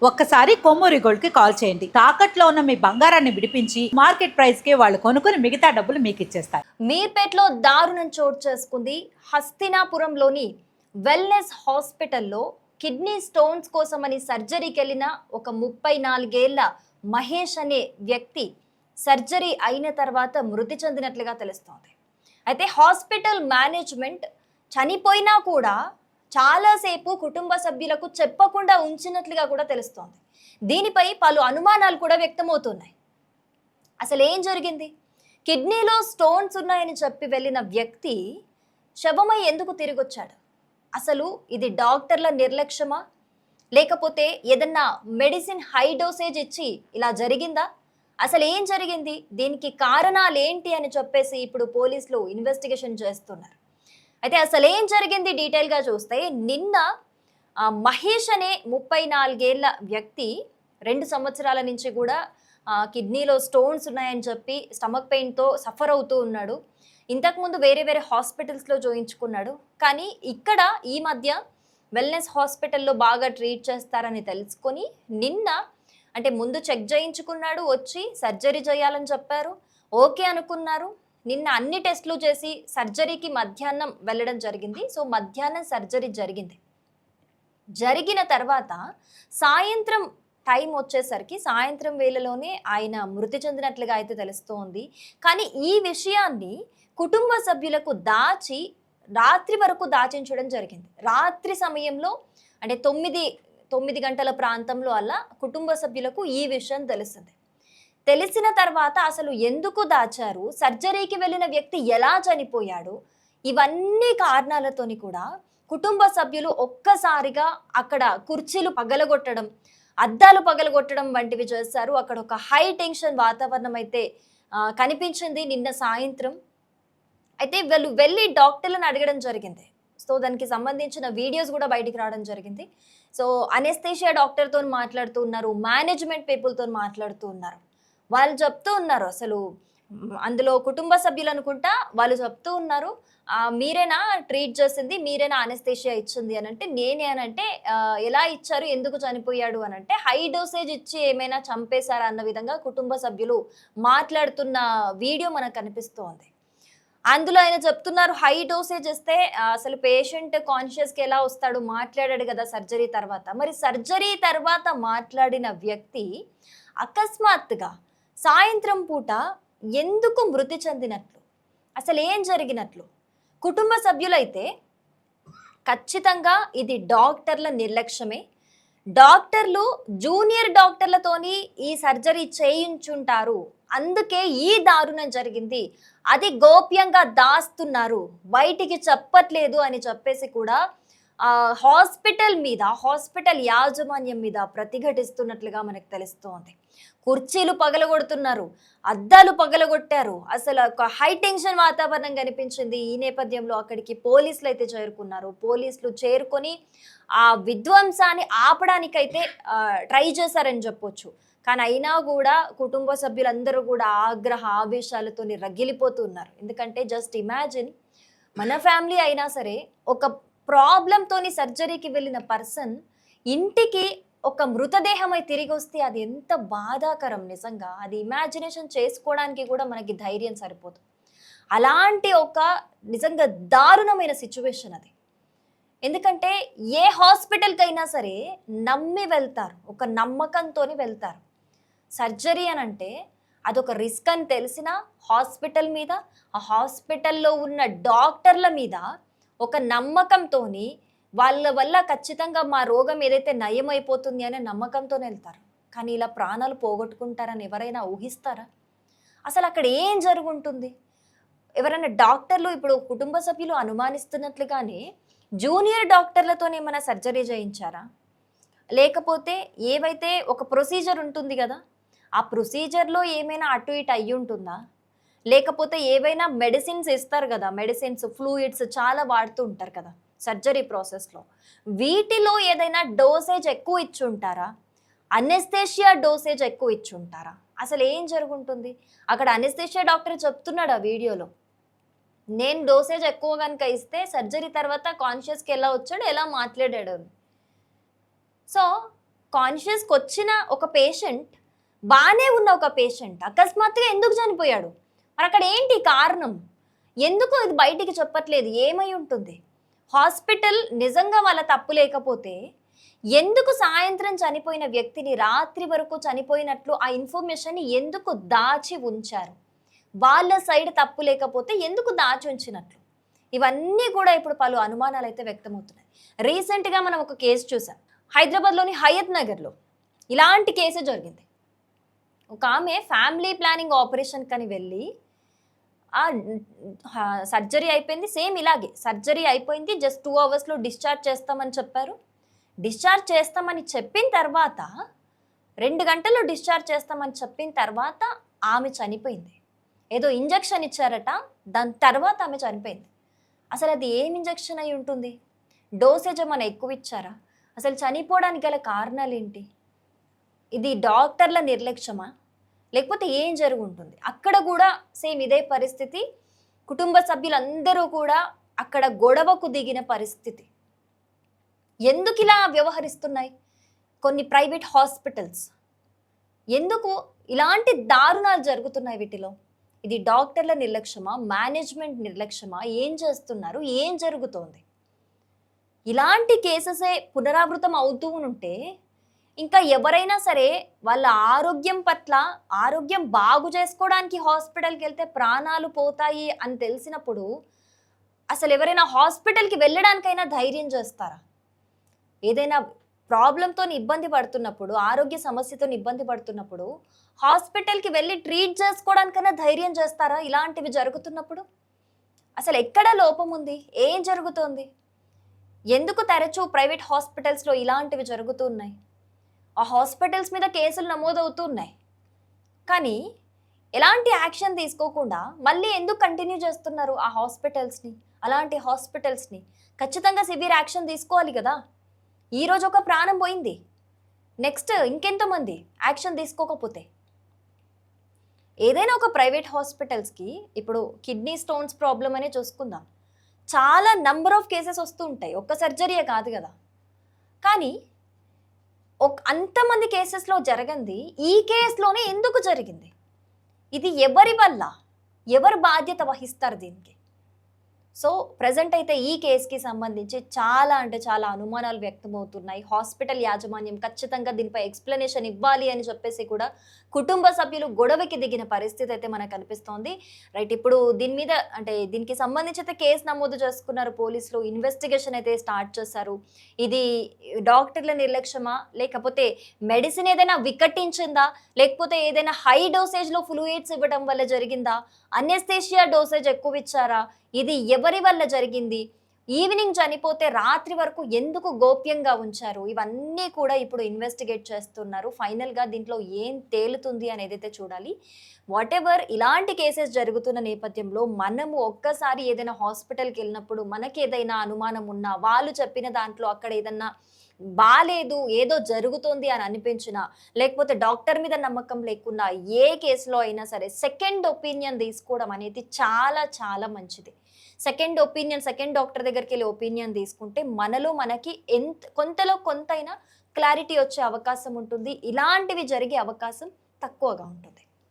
ఒక్కసారి కొమ్మూరి గోల్డ్ కి కాల్ చేయండి. తాకట్లో ఉన్న మీ బంగారాన్ని విడిపించి మార్కెట్ ప్రైస్ కి వాళ్ళు కొనుక్కుని మిగతా డబ్బులు మీకు ఇచ్చేస్తారు. మీర్పేట్లో దారుణం చోటు చేసుకుంది. హస్తినాపురంలోని వెల్నెస్ హాస్పిటల్లో కిడ్నీ స్టోన్స్ కోసమని సర్జరీకి వెళ్ళిన ఒక 34 ఏళ్ల మహేష్ అనే వ్యక్తి సర్జరీ అయిన తర్వాత మృతి చెందినట్లుగా తెలుస్తోంది. అయితే హాస్పిటల్ మేనేజ్మెంట్ చనిపోయినా కూడా చాలాసేపు కుటుంబ సభ్యులకు చెప్పకుండా ఉంచినట్లుగా కూడా తెలుస్తోంది. దీనిపై పలు అనుమానాలు కూడా వ్యక్తమవుతున్నాయి. అసలు ఏం జరిగింది? కిడ్నీలో స్టోన్స్ ఉన్నాయని చెప్పి వెళ్ళిన వ్యక్తి శవమై ఎందుకు తిరిగొచ్చాడు? అసలు ఇది డాక్టర్ల నిర్లక్ష్యమా, లేకపోతే ఏదన్నా మెడిసిన్ హై డోసేజ్ ఇచ్చి ఇలా జరిగిందా? అసలు ఏం జరిగింది, దీనికి కారణాలు ఏంటి అని చెప్పేసి ఇప్పుడు పోలీసులు ఇన్వెస్టిగేషన్ చేస్తున్నారు. అయితే అసలు ఏం జరిగింది డీటెయిల్గా చూస్తే, నిన్న మహేష్ అనే 34 ఏళ్ల వ్యక్తి 2 సంవత్సరాల నుంచి కూడా కిడ్నీలో స్టోన్స్ ఉన్నాయని చెప్పి స్టమక్ పెయిన్తో సఫర్ అవుతూ ఉన్నాడు. ఇంతకుముందు వేరే వేరే హాస్పిటల్స్లో చూయించుకున్నాడు. కానీ ఇక్కడ ఈ మధ్య వెల్నెస్ హాస్పిటల్లో బాగా ట్రీట్ చేస్తారని తెలుసుకొని నిన్న అంటే ముందు చెక్ చేయించుకున్నాడు, వచ్చి సర్జరీ చేయాలని చెప్పారు, ఓకే అనుకున్నారు. నిన్న అన్ని టెస్టులు చేసి సర్జరీకి మధ్యాహ్నం వెళ్ళడం జరిగింది. సో మధ్యాహ్నం సర్జరీ జరిగిన తర్వాత సాయంత్రం టైం వచ్చేసరికి సాయంత్రం వేళలోనే ఆయన మృతి చెందినట్లుగా అయితే తెలుస్తోంది. కానీ ఈ విషయాన్ని కుటుంబ సభ్యులకు దాచి రాత్రి వరకు దాచించడం జరిగింది. రాత్రి సమయంలో అంటే 9 గంటల ప్రాంతంలో అలా కుటుంబ సభ్యులకు ఈ విషయం తెలుస్తుంది. తెలిసిన తర్వాత అసలు ఎందుకు దాచారు, సర్జరీకి వెళ్ళిన వ్యక్తి ఎలా చనిపోయాడు, ఇవన్నీ కారణాలతోని కూడా కుటుంబ సభ్యులు ఒక్కసారిగా అక్కడ కుర్చీలు పగలగొట్టడం, అద్దాలు పగలగొట్టడం వంటివి చేశారు. అక్కడ ఒక హై టెన్షన్ వాతావరణం అయితే కనిపించింది నిన్న సాయంత్రం. అయితే వీళ్ళు వెళ్ళి డాక్టర్లను అడగడం జరిగింది. సో దానికి సంబంధించిన వీడియోస్ కూడా బయటికి రావడం జరిగింది. సో అనెస్థీషియా డాక్టర్తో మాట్లాడుతూ ఉన్నారు, మేనేజ్మెంట్ పీపుల్తో మాట్లాడుతూ ఉన్నారు. వాళ్ళు చెప్తూ ఉన్నారు, అసలు అందులో కుటుంబ సభ్యులు అనుకుంటా వాళ్ళు చెప్తూ ఉన్నారు, మీరేనా ట్రీట్ చేసింది, మీరేనా అనెస్థీషియా ఇచ్చింది అని అంటే, నేనే అని అంటే, ఎలా ఇచ్చారు, ఎందుకు చనిపోయాడు అని అంటే, హై డోసేజ్ ఇచ్చి ఏమైనా చంపేశారా అన్న విధంగా కుటుంబ సభ్యులు మాట్లాడుతున్న వీడియో మనకు కనిపిస్తోంది. అందులో ఆయన చెప్తున్నారు, హై డోసేజ్ ఇస్తే అసలు పేషెంట్ కాన్షియస్కి ఎలా వస్తాడు, మాట్లాడాడు కదా సర్జరీ తర్వాత. మరి సర్జరీ తర్వాత మాట్లాడిన వ్యక్తి అకస్మాత్తుగా సాయంత్రం పూట ఎందుకు మృతి చెందినట్లు, అసలు ఏం జరిగినట్లు? కుటుంబ సభ్యులైతే ఖచ్చితంగా ఇది డాక్టర్ల నిర్లక్ష్యమే, డాక్టర్లు జూనియర్ డాక్టర్లతోని ఈ సర్జరీ చేయించుంటారు, అందుకే ఈ దారుణం జరిగింది, అది గోప్యంగా దాస్తున్నారు, బయటికి చెప్పట్లేదు అని చెప్పేసి కూడా హాస్పిటల్ యాజమాన్యం మీద ప్రతిఘటిస్తున్నట్లుగా మనకు తెలుస్తోంది. కుర్చీలు పగలగొడుతున్నారు, అద్దాలు పగలగొట్టారు, అసలు ఒక హై టెన్షన్ వాతావరణం కనిపించింది. ఈ నేపథ్యంలో అక్కడికి పోలీసులు అయితే చేరుకున్నారు. పోలీసులు చేరుకొని ఆ విధ్వంసాన్ని ఆపడానికైతే ట్రై చేశారని చెప్పొచ్చు. కానీ అయినా కూడా కుటుంబ సభ్యులందరూ కూడా ఆవేశాలతో రగిలిపోతున్నారు. ఎందుకంటే జస్ట్ ఇమాజిన్, మన ఫ్యామిలీ అయినా సరే ఒక ప్రాబ్లంతోని సర్జరీకి వెళ్ళిన పర్సన్ ఇంటికి ఒక మృతదేహమై తిరిగి వస్తే అది ఎంత బాధాకరం. నిజంగా అది ఇమాజినేషన్ చేసుకోవడానికి కూడా మనకి ధైర్యం సరిపోదు. అలాంటి ఒక నిజంగా దారుణమైన సిచ్యువేషన్ అది. ఎందుకంటే ఏ హాస్పిటల్కి అయినా సరే నమ్మి వెళ్తారు, ఒక నమ్మకంతోని వెళ్తారు. సర్జరీ అని అంటే అదొక రిస్క్ అని తెలిసిన హాస్పిటల్ మీద, ఆ హాస్పిటల్లో ఉన్న డాక్టర్ల మీద ఒక నమ్మకంతోని వాళ్ళ వల్ల ఖచ్చితంగా మా రోగం ఏదైతే నయమైపోతుంది అనే నమ్మకంతో వెళ్తారు. కానీ ఇలా ప్రాణాలు పోగొట్టుకుంటారని ఎవరైనా ఊహిస్తారా? అసలు అక్కడ ఏం జరుగుంటుంది? ఎవరైనా డాక్టర్లు ఇప్పుడు కుటుంబ సభ్యులు అనుమానిస్తున్నట్లుగానే జూనియర్ డాక్టర్లతో ఏమైనా సర్జరీ చేయించారా? లేకపోతే ఏవైతే ఒక ప్రొసీజర్ ఉంటుంది కదా, ఆ ప్రొసీజర్లో ఏమైనా అటు ఇటు అయ్యి ఉంటుందా? లేకపోతే ఏవైనా మెడిసిన్స్ ఇస్తారు కదా, మెడిసిన్స్ ఫ్లూయిడ్స్ చాలా వాడుతూ ఉంటారు కదా సర్జరీ ప్రాసెస్లో, వీటిలో ఏదైనా డోసేజ్ ఎక్కువ ఇచ్చుంటారా? అనెస్థీషియా డోసేజ్ ఎక్కువ ఇచ్చుంటారా? అసలు ఏం జరుగుంటుంది అక్కడ? అనెస్థీషియా డాక్టర్ చెప్తున్నాడు ఆ వీడియోలో, నేను డోసేజ్ ఎక్కువ కనుక ఇస్తే సర్జరీ తర్వాత కాన్షియస్కి ఎలా వచ్చాడు, ఎలా మాట్లాడాడు. సో కాన్షియస్కి వచ్చిన ఒక పేషెంట్, బాగానే ఉన్న ఒక పేషెంట్ అకస్మాత్తుగా ఎందుకు చనిపోయాడు? మరి అక్కడ ఏంటి కారణం? ఎందుకు ఇది బయటికి చెప్పట్లేదు? ఏమై ఉంటుంది? హాస్పిటల్ నిజంగా వాళ్ళ తప్పు లేకపోతే ఎందుకు సాయంత్రం చనిపోయిన వ్యక్తిని రాత్రి వరకు చనిపోయినట్లు ఆ ఇన్ఫర్మేషన్ ఎందుకు దాచి ఉంచారు? వాళ్ళ సైడ్ తప్పు లేకపోతే ఎందుకు దాచి ఉంచినట్లు? ఇవన్నీ కూడా ఇప్పుడు పలు అనుమానాలు అయితే వ్యక్తమవుతున్నాయి. రీసెంట్గా మనం ఒక కేసు చూసాం. హైదరాబాద్లోని హయత్ నగర్లో ఇలాంటి కేసు జరిగింది. ఒక ఆమె ఫ్యామిలీ ప్లానింగ్ ఆపరేషన్ కని వెళ్ళి సర్జరీ అయిపోయింది. సేమ్ ఇలాగే సర్జరీ అయిపోయింది. జస్ట్ 2 అవర్స్లో డిశ్చార్జ్ చేస్తామని చెప్పారు. డిశ్చార్జ్ చేస్తామని చెప్పిన తర్వాత 2 గంటల్లో డిశ్చార్జ్ చేస్తామని చెప్పిన తర్వాత ఆమె చనిపోయింది. ఏదో ఇంజెక్షన్ ఇచ్చారట, దాని తర్వాత ఆమె చనిపోయింది. అసలు అది ఏం ఇంజెక్షన్ అయి ఉంటుంది? డోసేజ్ ఏమైనా ఎక్కువ ఇచ్చారా? అసలు చనిపోవడానికి గల కారణాలు ఏంటి? ఇది డాక్టర్ల నిర్లక్ష్యమా, లేకపోతే ఏం జరుగు ఉంటుంది? అక్కడ కూడా సేమ్ ఇదే పరిస్థితి. కుటుంబ సభ్యులందరూ కూడా అక్కడ గొడవకు దిగిన పరిస్థితి. ఎందుకు ఇలా వ్యవహరిస్తున్నాయి కొన్ని ప్రైవేట్ హాస్పిటల్స్? ఎందుకు ఇలాంటి దారుణాలు జరుగుతున్నాయి వీటిలో? ఇది డాక్టర్ల నిర్లక్ష్యమా, మేనేజ్మెంట్ నిర్లక్ష్యమా? ఏం చేస్తున్నారు? ఏం జరుగుతోంది? ఇలాంటి కేసెసే పునరావృతం అవుతూ ఉంటే ఇంకా ఎవరైనా సరే వాళ్ళ ఆరోగ్యం పట్ల, ఆరోగ్యం బాగు చేసుకోవడానికి హాస్పిటల్కి వెళ్తే ప్రాణాలు పోతాయి అని తెలిసినప్పుడు అసలు ఎవరైనా హాస్పిటల్కి వెళ్ళడానికైనా ధైర్యం చేస్తారా? ఏదైనా ప్రాబ్లంతో ఇబ్బంది పడుతున్నప్పుడు, ఆరోగ్య సమస్యతో ఇబ్బంది పడుతున్నప్పుడు హాస్పిటల్కి వెళ్ళి ట్రీట్ చేసుకోవడానికైనా ధైర్యం చేస్తారా? ఇలాంటివి జరుగుతున్నప్పుడు అసలు ఎక్కడ లోపం ఉంది? ఏం జరుగుతోంది? ఎందుకు తరచూ ప్రైవేట్ హాస్పిటల్స్లో ఇలాంటివి జరుగుతున్నాయి? ఆ హాస్పిటల్స్ మీద కేసులు నమోదవుతున్నాయి, కానీ ఎలాంటి యాక్షన్ తీసుకోకుండా మళ్ళీ ఎందుకు కంటిన్యూ చేస్తున్నారు ఆ హాస్పిటల్స్ని? అలాంటి హాస్పిటల్స్ని ఖచ్చితంగా సివియర్ యాక్షన్ తీసుకోవాలి కదా. ఈరోజు ఒక ప్రాణం పోయింది, నెక్స్ట్ ఇంకెంతమంది యాక్షన్ తీసుకోకపోతే? ఏదైనా ఒక ప్రైవేట్ హాస్పిటల్స్కి ఇప్పుడు కిడ్నీ స్టోన్స్ ప్రాబ్లం అనే చూసుకుందాం, చాలా నంబర్ ఆఫ్ కేసెస్ వస్తూ ఉంటాయి, ఒక్క సర్జరీయే కాదు కదా. కానీ అంతమంది కేసెస్లో జరగంది ఈ కేసులోనే ఎందుకు జరిగింది? ఇది ఎవరి వల్ల? ఎవరు బాధ్యత వహిస్తారు దీనికి? సో ప్రజెంట్ అయితే ఈ కేసుకి సంబంధించి చాలా అంటే చాలా అనుమానాలు వ్యక్తమవుతున్నాయి. హాస్పిటల్ యాజమాన్యం ఖచ్చితంగా దీనిపై ఎక్స్ప్లెనేషన్ ఇవ్వాలి అని చెప్పేసి కూడా కుటుంబ సభ్యులు గొడవకి దిగిన పరిస్థితి అయితే మనకు కనిపిస్తోంది. రైట్, ఇప్పుడు దీని మీద అంటే దీనికి సంబంధించి అయితే కేసు నమోదు చేసుకున్నారు పోలీసులు, ఇన్వెస్టిగేషన్ అయితే స్టార్ట్ చేశారు. ఇది డాక్టర్ల నిర్లక్ష్యమా, లేకపోతే మెడిసిన్ ఏదైనా వికటించిందా, లేకపోతే ఏదైనా హై డోసేజ్లో ఫ్లూయిడ్స్ ఇవ్వడం వల్ల జరిగిందా, అనెస్థేషియా డోసేజ్ ఎక్కువ ఇచ్చారా, ఇది ఎవరి వల్ల జరిగింది, ఈవినింగ్ చనిపోతే రాత్రి వరకు ఎందుకు గోప్యంగా ఉంచారు, ఇవన్నీ కూడా ఇప్పుడు ఇన్వెస్టిగేట్ చేస్తున్నారు. ఫైనల్గా దీంట్లో ఏం తేలుతుంది అనేది అయితే చూడాలి. వాట్ ఎవర్ ఇలాంటి కేసెస్ జరుగుతున్న నేపథ్యంలో మనము ఒక్కసారి ఏదైనా హాస్పిటల్కి వెళ్ళినప్పుడు మనకి ఏదైనా అనుమానం ఉన్నా, వాళ్ళు చెప్పిన దాంట్లో అక్కడ ఏదన్నా బాలేదు, ఏదో జరుగుతుంది అని అనిపించినా, లేకపోతే డాక్టర్ మీద నమ్మకం లేకున్నా, ఏ కేసులో అయినా సరే సెకండ్ ఒపీనియన్ తీసుకోవడం అనేది చాలా చాలా మంచిది. సెకండ్ ఒపీనియన్, సెకండ్ డాక్టర్ దగ్గరికి వెళ్ళి ఒపీనియన్ తీసుకుంటే మనలో మనకి కొంతలో కొంతైనా క్లారిటీ వచ్చే అవకాశం ఉంటుంది. ఇలాంటివి జరిగే అవకాశం తక్కువగా ఉంటుంది.